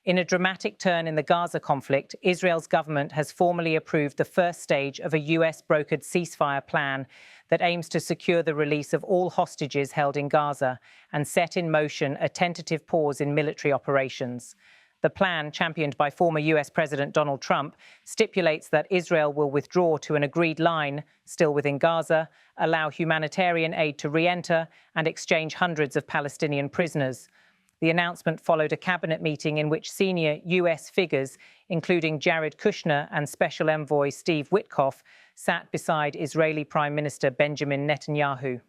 In a dramatic turn in the Gaza conflict, Israel's government has formally approved the first stage of a US-brokered ceasefire plan that aims to secure the release of all hostages held in Gaza and set in motion a tentative pause in military operations. The plan, championed by former US President Donald Trump, stipulates that Israel will withdraw to an agreed line, still within Gaza, allow humanitarian aid to re-enter and exchange hundreds of Palestinian prisoners. The announcement followed a cabinet meeting in which senior US figures, including Jared Kushner and Special Envoy Steve Witkoff, sat beside Israeli Prime Minister Benjamin Netanyahu.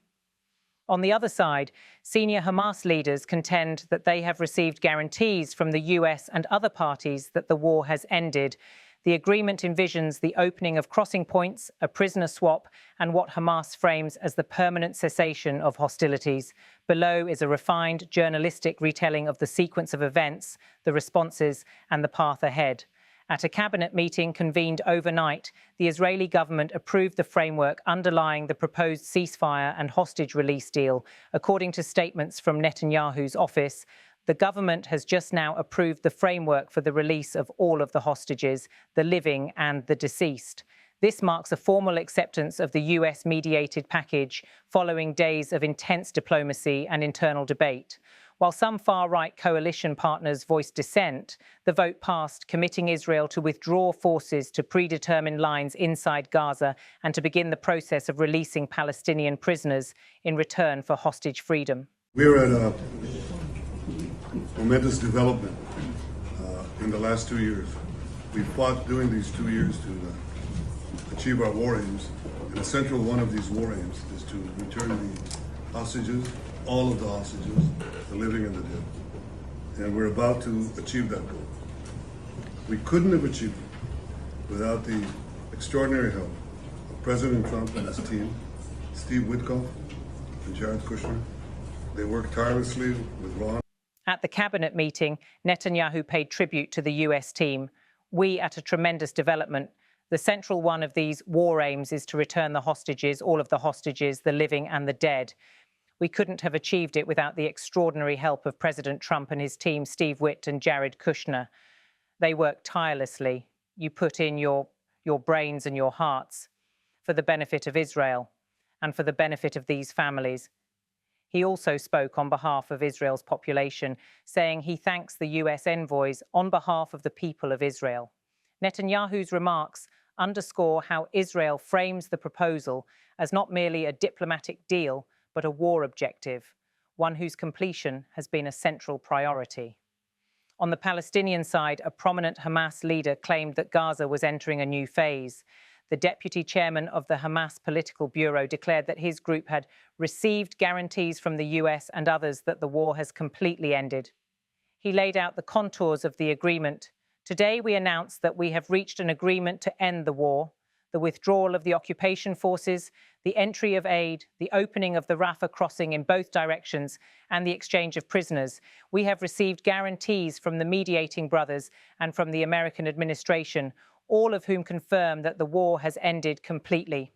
On the other side, senior Hamas leaders contend that they have received guarantees from the US and other parties that the war has ended. The agreement envisions the opening of crossing points, a prisoner swap, and what Hamas frames as the permanent cessation of hostilities. Below is a refined journalistic retelling of the sequence of events, the responses, and the path ahead. At a cabinet meeting convened overnight, the Israeli government approved the framework underlying the proposed ceasefire and hostage release deal. According to statements from Netanyahu's office, the government has just now approved the framework for the release of all of the hostages, the living and the deceased. This marks a formal acceptance of the US-mediated package following days of intense diplomacy and internal debate. While some far-right coalition partners voiced dissent, the vote passed, committing Israel to withdraw forces to predetermined lines inside Gaza and to begin the process of releasing Palestinian prisoners in return for hostage freedom. We're at a momentous development in the last 2 years. We fought during these 2 years to achieve our war aims, and a central one of these war aims is to return the hostages, all of the hostages, the living and the dead. And we're about to achieve that goal. We couldn't have achieved it without the extraordinary help of President Trump and his team, Steve Witkoff and Jared Kushner. They worked tirelessly with Ron. At the cabinet meeting, Netanyahu paid tribute to the US team. We at a tremendous development. The central one of these war aims is to return the hostages, all of the hostages, the living and the dead. We couldn't have achieved it without the extraordinary help of President Trump and his team, Steve Witt and Jared Kushner. They worked tirelessly. You put in your brains and your hearts for the benefit of Israel and for the benefit of these families. He also spoke on behalf of Israel's population, saying he thanks the US envoys on behalf of the people of Israel. Netanyahu's remarks underscore how Israel frames the proposal as not merely a diplomatic deal, but a war objective, one whose completion has been a central priority. On the Palestinian side, a prominent Hamas leader claimed that Gaza was entering a new phase. The deputy chairman of the Hamas Political Bureau declared that his group had received guarantees from the US and others that the war has completely ended. He laid out the contours of the agreement. Today, we announced that we have reached an agreement to end the war, the withdrawal of the occupation forces, the entry of aid, the opening of the Rafah crossing in both directions, and the exchange of prisoners. We have received guarantees from the mediating brothers and from the American administration, all of whom confirm that the war has ended completely.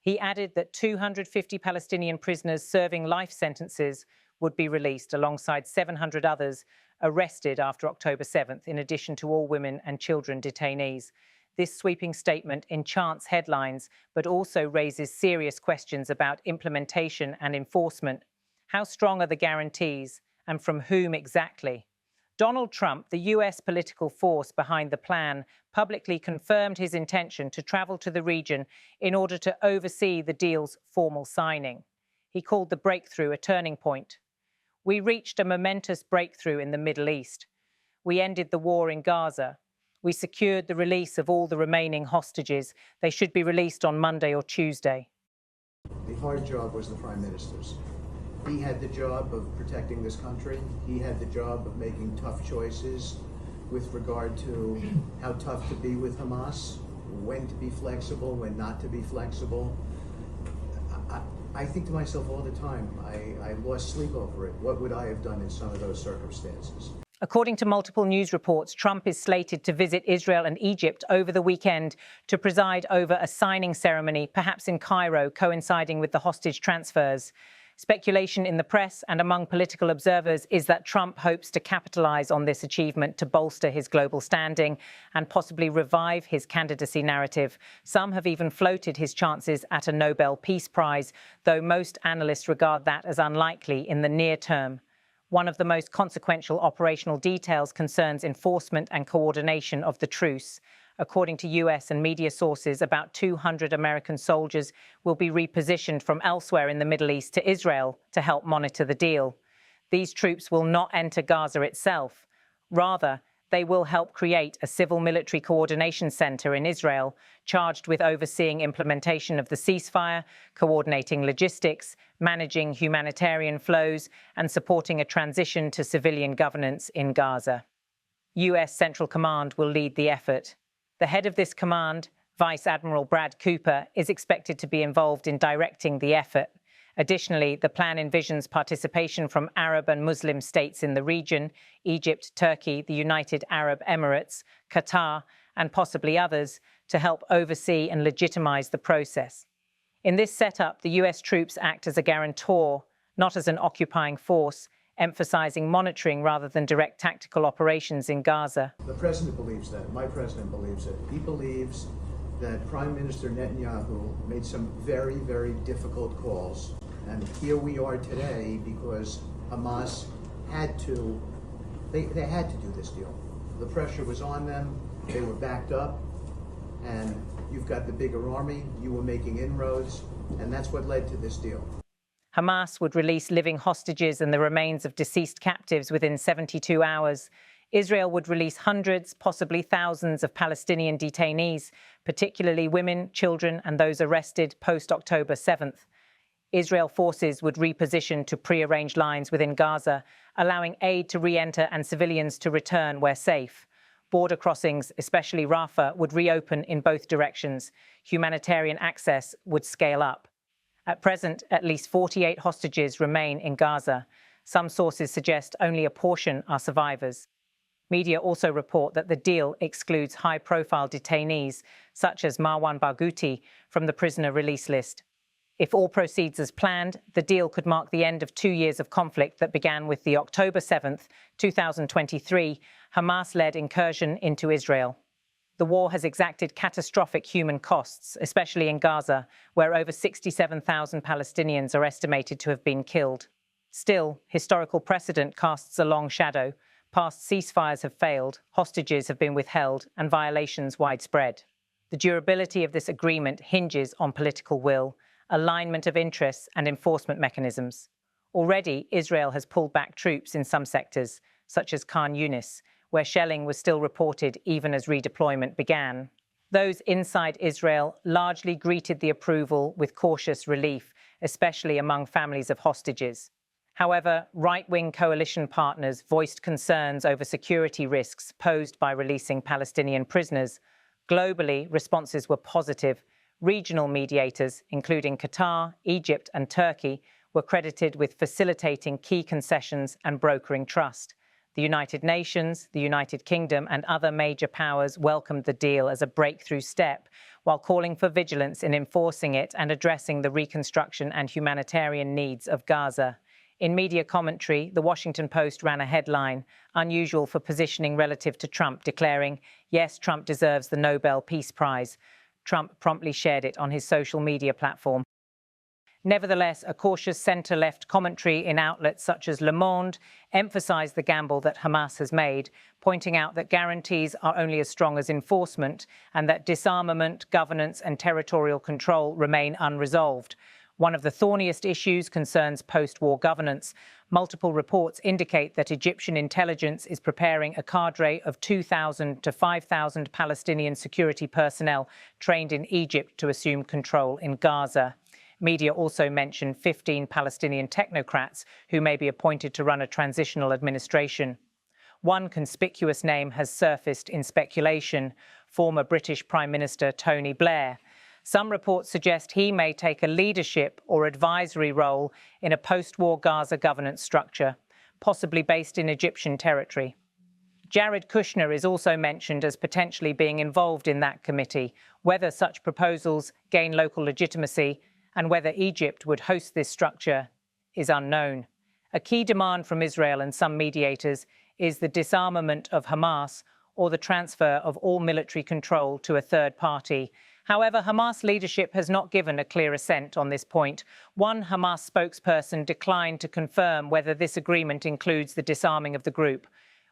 He added that 250 Palestinian prisoners serving life sentences would be released alongside 700 others arrested after October 7th, in addition to all women and children detainees. This sweeping statement enchants headlines, but also raises serious questions about implementation and enforcement. How strong are the guarantees, and from whom exactly? Donald Trump, the US political force behind the plan, publicly confirmed his intention to travel to the region in order to oversee the deal's formal signing. He called the breakthrough a turning point. We reached a momentous breakthrough in the Middle East. We ended the war in Gaza. We secured the release of all the remaining hostages. They should be released on Monday or Tuesday. The hard job was the Prime Minister's. He had the job of protecting this country. He had the job of making tough choices with regard to how tough to be with Hamas, when to be flexible, when not to be flexible. I think to myself all the time, I lost sleep over it. What would I have done in some of those circumstances? According to multiple news reports, Trump is slated to visit Israel and Egypt over the weekend to preside over a signing ceremony, perhaps in Cairo, coinciding with the hostage transfers. Speculation in the press and among political observers is that Trump hopes to capitalize on this achievement to bolster his global standing and possibly revive his candidacy narrative. Some have even floated his chances at a Nobel Peace Prize, though most analysts regard that as unlikely in the near term. One of the most consequential operational details concerns enforcement and coordination of the truce. According to US and media sources, about 200 American soldiers will be repositioned from elsewhere in the Middle East to Israel to help monitor the deal. These troops will not enter Gaza itself. Rather, they will help create a civil-military coordination center in Israel, charged with overseeing implementation of the ceasefire, coordinating logistics, managing humanitarian flows, and supporting a transition to civilian governance in Gaza. US Central Command will lead the effort. The head of this command, Vice Admiral Brad Cooper, is expected to be involved in directing the effort. Additionally, the plan envisions participation from Arab and Muslim states in the region, Egypt, Turkey, the United Arab Emirates, Qatar, and possibly others, to help oversee and legitimize the process. In this setup, the US troops act as a guarantor, not as an occupying force, emphasizing monitoring rather than direct tactical operations in Gaza. The president believes that. My president believes it. He believes that Prime Minister Netanyahu made some very, very difficult calls. And here we are today because Hamas had to, they had to do this deal. The pressure was on them. They were backed up. And you've got the bigger army. You were making inroads. And that's what led to this deal. Hamas would release living hostages and the remains of deceased captives within 72 hours. Israel would release hundreds, possibly thousands of Palestinian detainees, particularly women, children, and those arrested post-October 7th. Israel forces would reposition to pre-arranged lines within Gaza, allowing aid to re-enter and civilians to return where safe. Border crossings, especially Rafah, would reopen in both directions. Humanitarian access would scale up. At present, at least 48 hostages remain in Gaza. Some sources suggest only a portion are survivors. Media also report that the deal excludes high-profile detainees, such as Marwan Barghouti, from the prisoner release list. If all proceeds as planned, the deal could mark the end of 2 years of conflict that began with the October 7th, 2023, Hamas-led incursion into Israel. The war has exacted catastrophic human costs, especially in Gaza, where over 67,000 Palestinians are estimated to have been killed. Still, historical precedent casts a long shadow. Past ceasefires have failed, hostages have been withheld, and violations widespread. The durability of this agreement hinges on political will, alignment of interests, and enforcement mechanisms. Already, Israel has pulled back troops in some sectors, such as Khan Yunis, where shelling was still reported even as redeployment began. Those inside Israel largely greeted the approval with cautious relief, especially among families of hostages. However, right-wing coalition partners voiced concerns over security risks posed by releasing Palestinian prisoners. Globally, responses were positive. Regional mediators, including Qatar, Egypt, and Turkey, were credited with facilitating key concessions and brokering trust. The United Nations, the United Kingdom, and other major powers welcomed the deal as a breakthrough step, while calling for vigilance in enforcing it and addressing the reconstruction and humanitarian needs of Gaza. In media commentary, The Washington Post ran a headline, unusual for positioning relative to Trump, declaring, "Yes, Trump deserves the Nobel Peace Prize." Trump promptly shared it on his social media platform. Nevertheless, a cautious centre-left commentary in outlets such as Le Monde emphasised the gamble that Hamas has made, pointing out that guarantees are only as strong as enforcement and that disarmament, governance and territorial control remain unresolved. One of the thorniest issues concerns post-war governance. Multiple reports indicate that Egyptian intelligence is preparing a cadre of 2,000 to 5,000 Palestinian security personnel trained in Egypt to assume control in Gaza. Media also mentioned 15 Palestinian technocrats who may be appointed to run a transitional administration. One conspicuous name has surfaced in speculation, former British Prime Minister Tony Blair. Some reports suggest he may take a leadership or advisory role in a post-war Gaza governance structure, possibly based in Egyptian territory. Jared Kushner is also mentioned as potentially being involved in that committee. Whether such proposals gain local legitimacy and whether Egypt would host this structure is unknown. A key demand from Israel and some mediators is the disarmament of Hamas or the transfer of all military control to a third party. However, Hamas leadership has not given a clear assent on this point. One Hamas spokesperson declined to confirm whether this agreement includes the disarming of the group.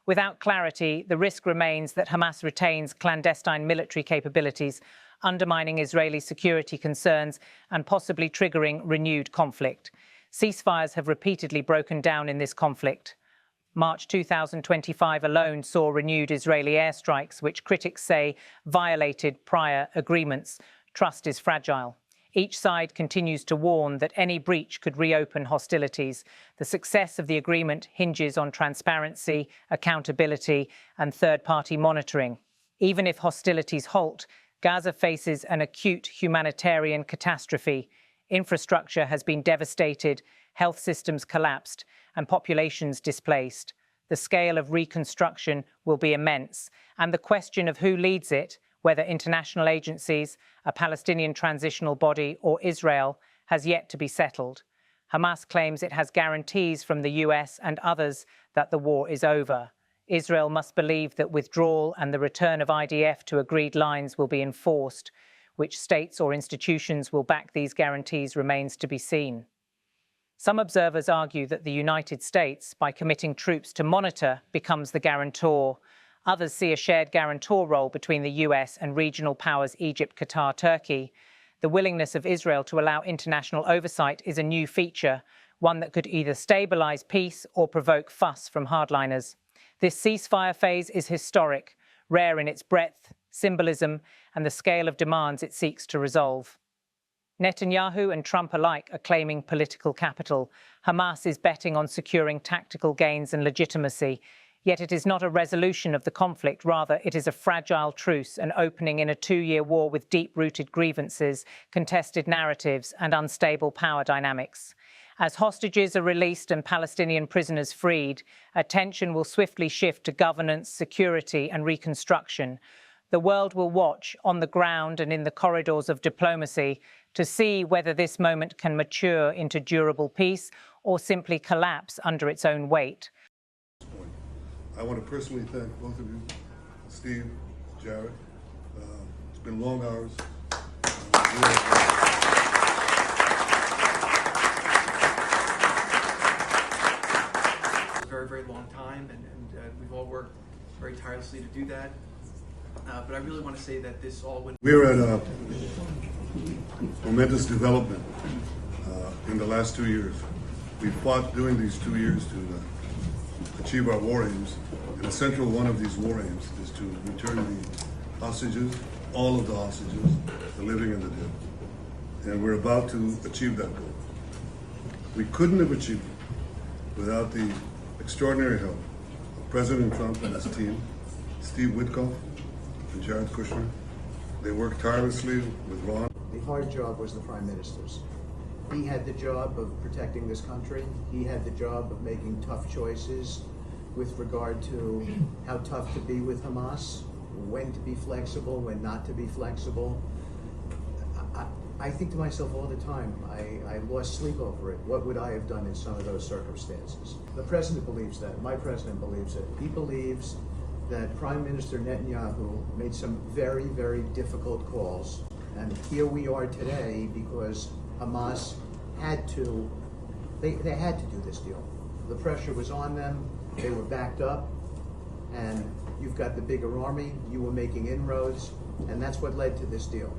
Without clarity, the risk remains that Hamas retains clandestine military capabilities, undermining Israeli security concerns and possibly triggering renewed conflict. Ceasefires have repeatedly broken down in this conflict. March 2025 alone saw renewed Israeli airstrikes, which critics say violated prior agreements. Trust is fragile. Each side continues to warn that any breach could reopen hostilities. The success of the agreement hinges on transparency, accountability, and third-party monitoring. Even if hostilities halt, Gaza faces an acute humanitarian catastrophe. Infrastructure has been devastated, health systems collapsed, and populations displaced. The scale of reconstruction will be immense, and the question of who leads it, whether international agencies, a Palestinian transitional body, or Israel, has yet to be settled. Hamas claims it has guarantees from the US and others that the war is over. Israel must believe that withdrawal and the return of IDF to agreed lines will be enforced. Which states or institutions will back these guarantees remains to be seen. Some observers argue that the United States, by committing troops to monitor, becomes the guarantor. Others see a shared guarantor role between the US and regional powers Egypt, Qatar, Turkey. The willingness of Israel to allow international oversight is a new feature, one that could either stabilize peace or provoke fuss from hardliners. This ceasefire phase is historic, rare in its breadth, symbolism, and the scale of demands it seeks to resolve. Netanyahu and Trump alike are claiming political capital. Hamas is betting on securing tactical gains and legitimacy. Yet it is not a resolution of the conflict. Rather, it is a fragile truce, an opening in a 2-year war with deep-rooted grievances, contested narratives, and unstable power dynamics. As hostages are released and Palestinian prisoners freed, attention will swiftly shift to governance, security, and reconstruction. The world will watch on the ground and in the corridors of diplomacy to see whether this moment can mature into durable peace or simply collapse under its own weight. I want to personally thank both of you, Steve, Jared. It's been long hours. It's a very, very long time, and we've all worked very tirelessly to do that. But I really want to say that this all went. We're at a momentous development in the last 2 years. We fought during these 2 years to achieve our war aims, and a central one of these war aims is to return the hostages, all of the hostages, the living and the dead. And we're about to achieve that goal. We couldn't have achieved it without the extraordinary help of President Trump and his team, Steve Witkoff and Jared Kushner. They worked tirelessly with Ron. The hard job was the Prime Minister's. He had the job of protecting this country. He had the job of making tough choices with regard to how tough to be with Hamas, when to be flexible, when not to be flexible. I think to myself all the time, I lost sleep over it. What would I have done in some of those circumstances? The president believes that. My president believes it. He believes that Prime Minister Netanyahu made some very, very difficult calls. And here we are today because Hamas had to, they had to do this deal. The pressure was on them, they were backed up, and you've got the bigger army, you were making inroads, and that's what led to this deal.